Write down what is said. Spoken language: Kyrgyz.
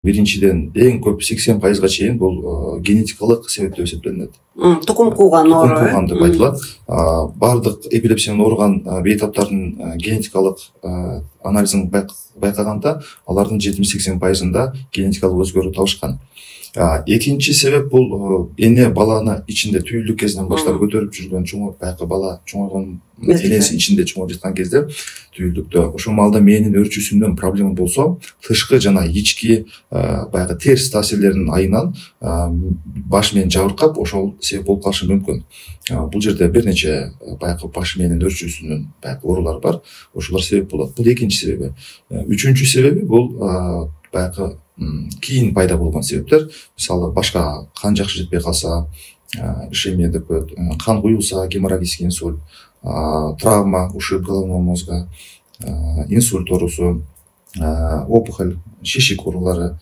биринчиден эң көп 80%-га чейин бул генетикалык себептер эсептелинет. Тукум кууган оору. Тукум кууган деп айтылат. Бардык эпилепсия менен ооруган бейтаптардын генетикалык анализин байкаганда алардын 70-80%-ында генетикалык өзгөрүү табышкан. Экинчи себеп бул эне баланы ичинде түйүлдүк кезинен баштап көтөрүп жүргөн чоңоюп баягы бала чоңойгон энесинин ичинде чоңоюп жаткан кезде түйүлдүктө ошол маалда мээнин өрчүүсүнөн проблема болсо, тышкы жана ички баягы терс таасирлердин айынан баш мээни жабыркап ошол себеп болуп калышы мүмкүн. Бул жерде бир нече баягы баш мээнин өрчүүсүнүн баягы оорулары бар. Ошолор себеп болот. Бул экинчи себеби. Үчүнчү себеби бул баягы кийин пайда болгон себептер. Мисалы башка кан жакшы жетпей калса, ишемия деп коет, кан куюлса, геморрагический инсульт, травма, ушиб головного мозга, инсульт оорусу, опухоль, шишик оорулары,